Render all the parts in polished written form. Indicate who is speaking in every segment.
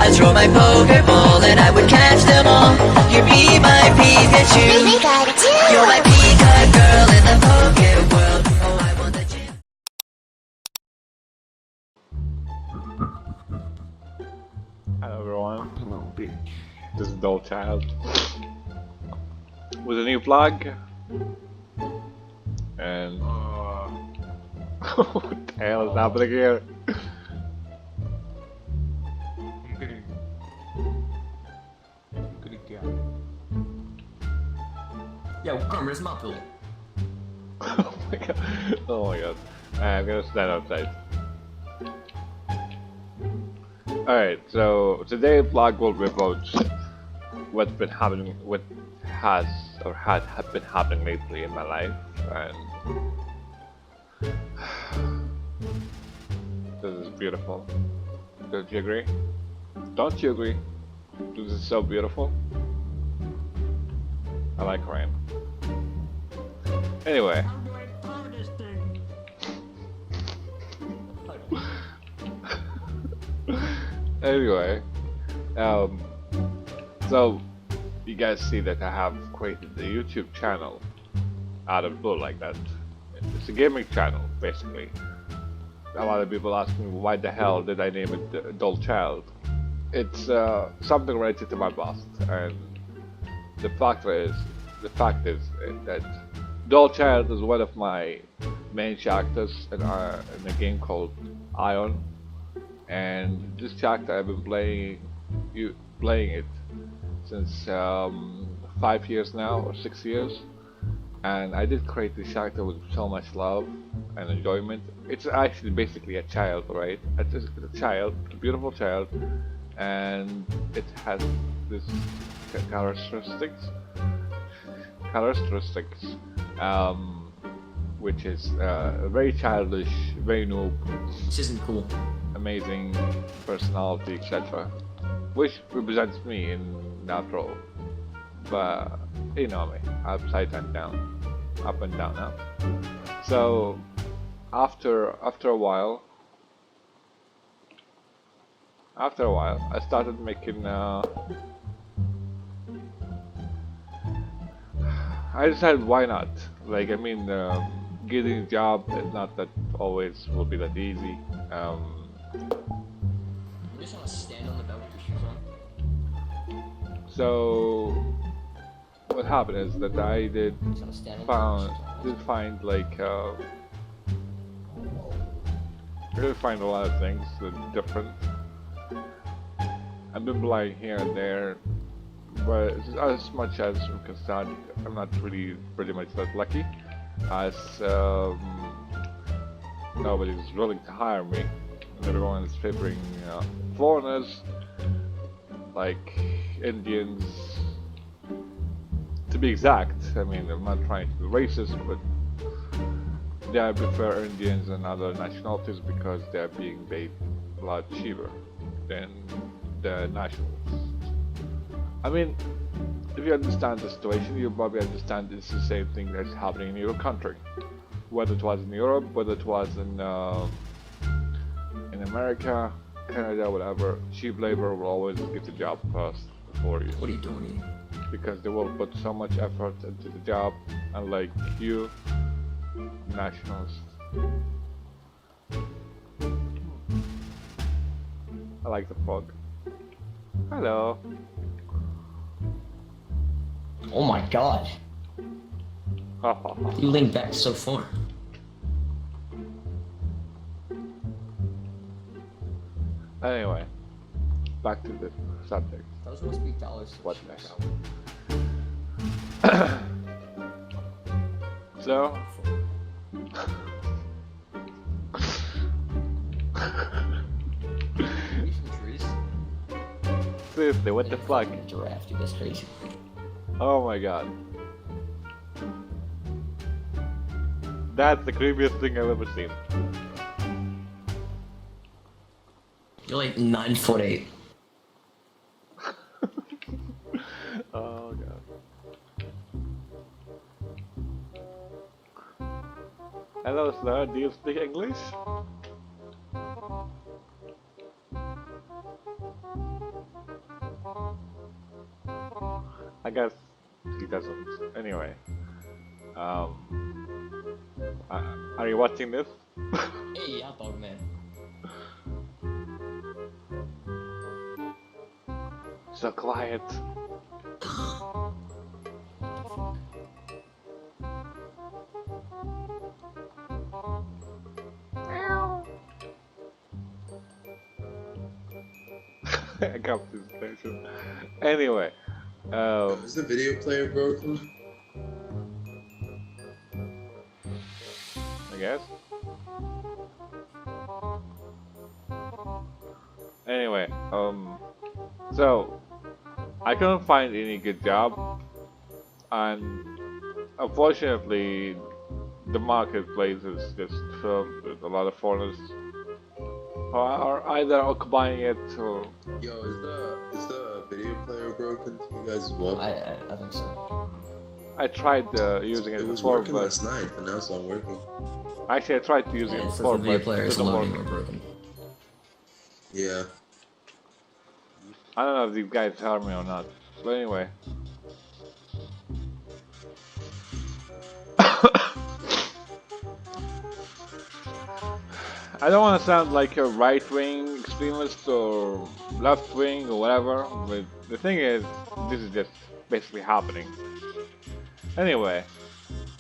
Speaker 1: I'd throw my Pokeball and I would catch them all. You'd be my Pikachu. You're my Pika girl in the Poke world. Oh, I want the gym.
Speaker 2: Hello everyone, this is Dull Child with a new vlog, and what the hell is happening here?
Speaker 3: Yeah, come, where's my pill?
Speaker 2: Oh my god, oh my god, I'm gonna stand outside. Alright, so today's vlog will be about what's been happening, what has or had been happening lately in my life, and this is beautiful. Don't you agree? Don't you agree? This is so beautiful. I like rain. Anyway. Anyway, so you guys see that I have created a YouTube channel out of blue like that. It's a gaming channel, basically. A lot of people ask me why the hell did I name it Dull Child. It's something related to my past, and the fact is that Dull Child is one of my main characters in a game called Ion. And this character I've been playing it since 5 years now, or 6 years, and I did create this character with so much love and enjoyment. It's actually basically a child, right? It's a child, a beautiful child, and it has this characteristics, which is very childish, very noob.
Speaker 3: This isn't cool.
Speaker 2: Amazing personality, etc., which represents me in that role. But you know me, upside and down, up and down, huh? So after a while, I started making. I decided why not. Like, I mean, getting a job is not that always will be that easy.
Speaker 3: You just want to stand on the bed with your shoes on?
Speaker 2: So what happened is that I did find like really find a lot of things that are different. I've been blind here and there, but as much as I'm concerned, I'm not really pretty much that lucky, as nobody's willing to hire me. Everyone is favoring foreigners, like Indians, to be exact. I mean, I'm not trying to be racist, but I prefer Indians and other nationalities because they're being paid a lot cheaper than the nationals. I mean, if you understand the situation, you probably understand it's the same thing that's happening in your country. Whether it was in Europe, whether it was in America, Canada, whatever, cheap labor will always get the job first before you.
Speaker 3: What are you doing here?
Speaker 2: Because they will put so much effort into the job, unlike you, nationalists. I like the fog. Hello.
Speaker 3: Oh my god. You leaned back so far.
Speaker 2: Anyway, back to the subject.
Speaker 3: Those must be dollars.
Speaker 2: What next? So, seriously, what the fuck?
Speaker 3: Giraffe, dude, that's crazy.
Speaker 2: Oh my god. That's the creepiest thing I've ever seen.
Speaker 3: You're like 9'8".
Speaker 2: Oh god. Hello sir, do you speak English? I guess he doesn't. Anyway, are you watching this?
Speaker 3: Hey, ja toch man.
Speaker 2: So quiet. I got this station. Anyway,
Speaker 4: Is the video player broken?
Speaker 2: I guess. Anyway, so I couldn't find any good job, and unfortunately, the marketplace is just filled with a lot of foreigners who are either occupying it or.
Speaker 4: Yo, is the video player broken to you guys as well?
Speaker 3: I think so.
Speaker 2: I tried using it
Speaker 4: It was
Speaker 2: before,
Speaker 4: working
Speaker 2: but
Speaker 4: last night, but now it's not working.
Speaker 2: actually I tried using
Speaker 3: Yeah,
Speaker 2: it
Speaker 3: it says
Speaker 2: before,
Speaker 3: the
Speaker 2: but
Speaker 3: video
Speaker 2: it
Speaker 3: player is
Speaker 2: doesn't
Speaker 3: loading
Speaker 2: work.
Speaker 3: or broken.
Speaker 4: Yeah.
Speaker 2: I don't know if these guys heard me or not, but anyway. I don't want to sound like a right-wing extremist or left-wing or whatever, but the thing is, this is just basically happening. Anyway,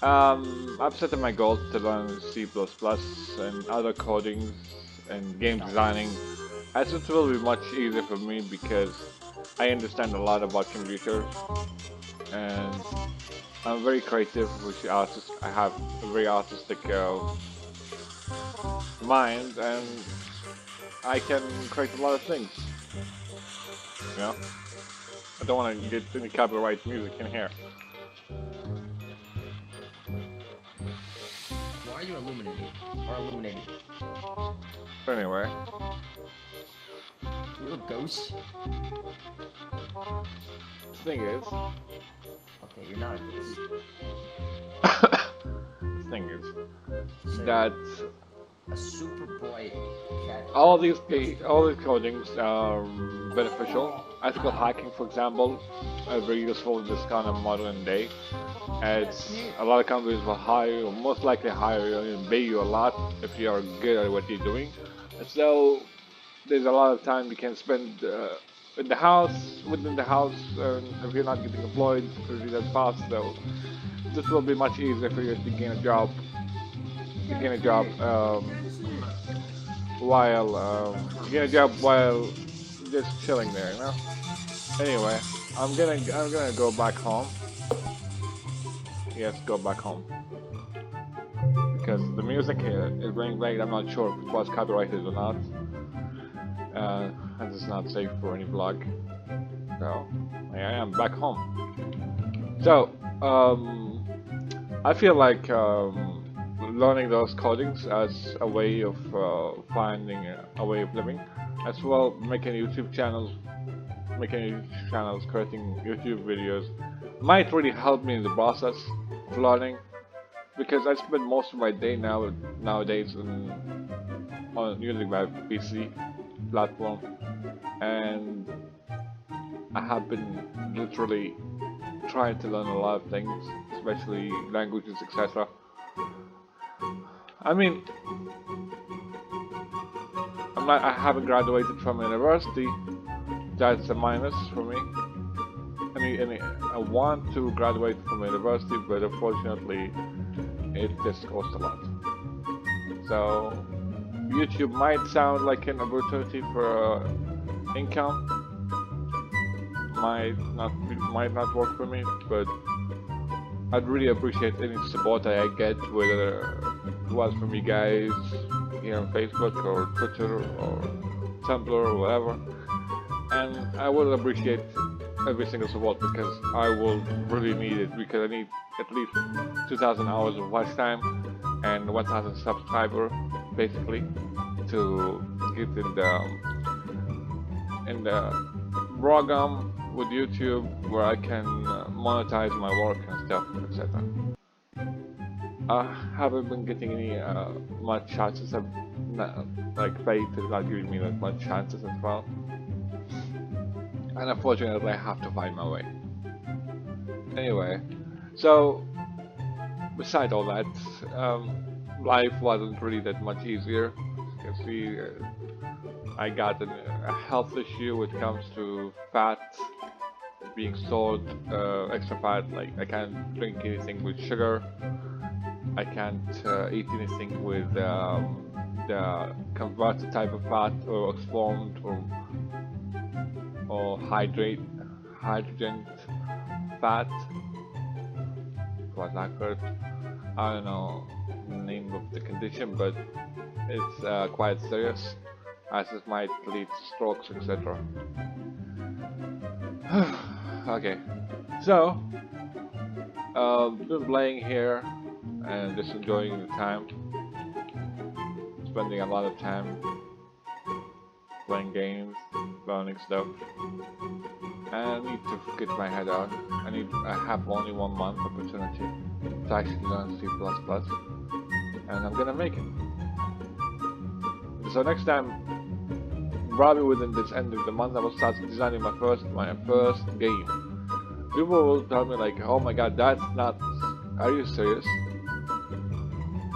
Speaker 2: I've set my goals to learn C++ and other codings and game designing, as it will be much easier for me because I understand a lot about computers and I'm very creative, which artist. I have a very artistic mind, and I can create a lot of things. You know, I don't want to get any copyright music in here.
Speaker 3: Why are you illuminating? Or illuminated?
Speaker 2: Anyway,
Speaker 3: You a ghost?
Speaker 2: the thing is,
Speaker 3: Okay, you're not a ghost.
Speaker 2: the thing is
Speaker 3: So
Speaker 2: that
Speaker 3: a super bright cat.
Speaker 2: all these codings are beneficial. Ethical hacking, for example, are very useful in this kind of modern day. As a lot of companies will hire you, most likely hire you and pay you a lot if you are good at what you're doing. So there's a lot of time you can spend in the house, within the house, if you're not getting employed really that fast. So this will be much easier for you to gain a job. While just chilling there, you know. Anyway, I'm gonna go back home. Yes, go back home because the music here is being played. I'm not sure if it was copyrighted or not. And it's not safe for any vlog. So I am back home. So I feel like learning those codings as a way of finding a way of living, as well making YouTube channels, creating YouTube videos might really help me in the process of learning, because I spend most of my day nowadays on using my PC platform, and I have been literally trying to learn a lot of things, especially languages, etc. I mean, I haven't graduated from university. That's a minus for me. I want to graduate from university, but unfortunately, it just costs a lot. So, YouTube might sound like an opportunity for income. Might not work for me, but I'd really appreciate any support I get, whether it was from you guys here on Facebook or Twitter or Tumblr or whatever. And I will appreciate every single support, because I will really need it, because I need at least 2,000 hours of watch time and 1,000 subscribers basically to get in the program with YouTube where I can monetize my work and stuff, etc. I haven't been getting any much chances. Like fate is not giving me like much chances as well. And unfortunately, I have to find my way. Anyway, so beside all that, life wasn't really that much easier. You can see, I got a health issue when it comes to fat being stored, extra fat. Like I can't drink anything with sugar. I can't eat anything with the converted type of fat or exformed or hydrogen fat. Was accurate. I don't know the name of the condition, but it's quite serious, as it might lead to strokes, etc. Okay, so been playing here and just enjoying the time, spending a lot of time playing games, learning stuff. And I need to get my head out. I have only 1 month opportunity to actually learn C++, and I'm gonna make it. So next time, probably within this end of the month, I will start designing my first game. People will tell me like, "Oh my God, that's not. Are you serious?"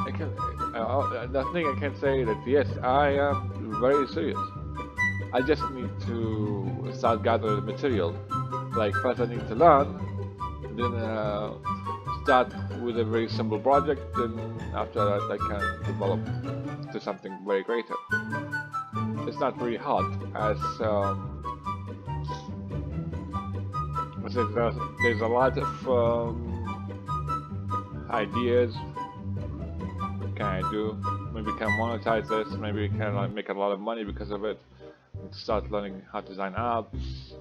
Speaker 2: I can. The thing I can say that yes, I am very serious. I just need to start gathering the material. Like first, I need to learn, then start with a very simple project. Then after that, I can develop to something very greater. It's not very hard, as there's a lot of ideas. What can I do? Maybe can monetize this. Maybe can like, make a lot of money because of it. Start learning how to design apps.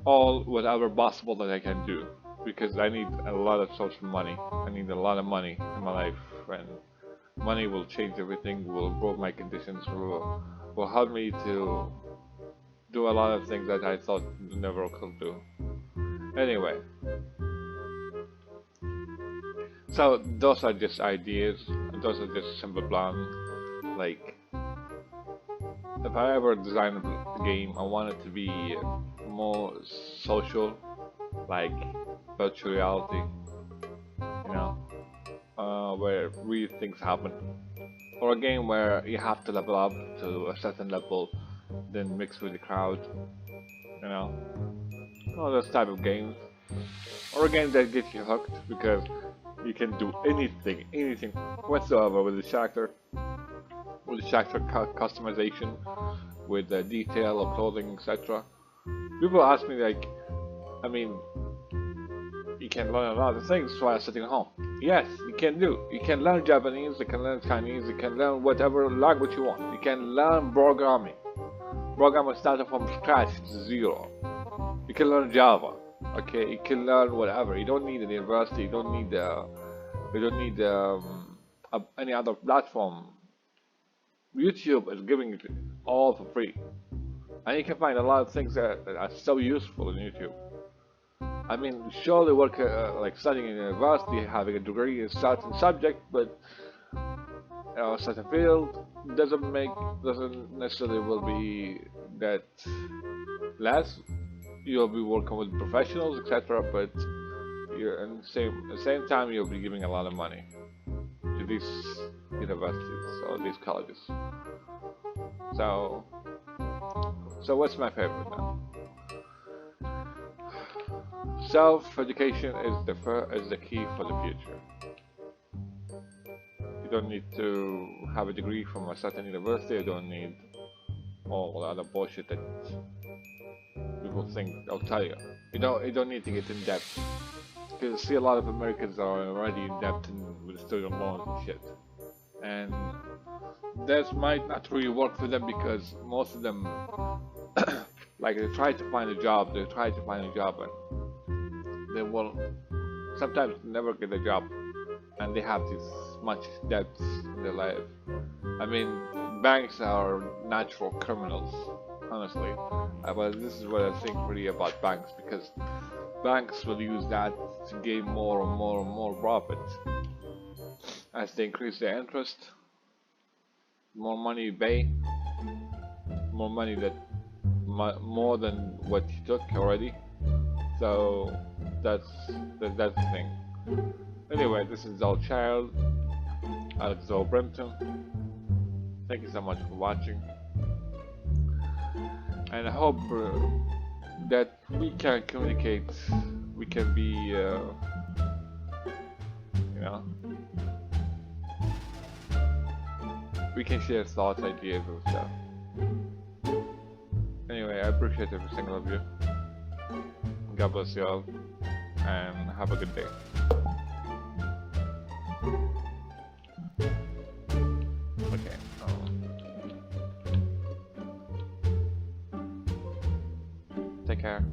Speaker 2: All whatever possible that I can do, because I need a lot of social money. I need a lot of money in my life, and money will change everything. Will improve my conditions. Will help me to do a lot of things that I thought never could do. Anyway, so those are just ideas. Those are just simple plans. Like, if I ever design a game, I want it to be more social, like virtual reality, where real things happen. Or a game where you have to level up to a certain level, then mix with the crowd, all those type of games. Or a game that gets you hooked because you can do anything whatsoever with the character, customization, with the detail of clothing, etc. People ask me like, I mean, you can learn a lot of things while sitting at home. Yes, you can do. You can learn Japanese, you can learn Chinese, you can learn whatever language you want. You can learn programming. Programming started from scratch, zero. You can learn Java. Okay, you can learn whatever. You don't need a university. You don't need any other platform. YouTube is giving it all for free, and you can find a lot of things that are so useful in YouTube. I mean, surely work like studying in university, having a degree in a certain subject, but a certain field doesn't necessarily will be that less. You'll be working with professionals, etc. But you're at the same time you'll be giving a lot of money to these universities or these colleges. So what's my favorite now? Self-education is the key for the future. You don't need to have a degree from a certain university. You don't need all the other bullshit that people think they'll tell you. You don't need to get in debt. Because I see a lot of Americans are already in debt with student loans and shit. And that might not really work for them because most of them, like they try to find a job, and they will sometimes never get a job, and they have this much debts in their life. I mean, banks are natural criminals, honestly. But this is what I think really about banks, because banks will use that to gain more and more profit. As they increase their interest, more money you pay, more money more than what you took already. So that's the thing. Anyway, this is All Child, Alexo Brenton. Thank you so much for watching, and I hope that we can communicate. We can be, you know, we can share thoughts, ideas, and stuff. Anyway, I appreciate every single of you. God bless you all, and have a good day. Okay. Take care.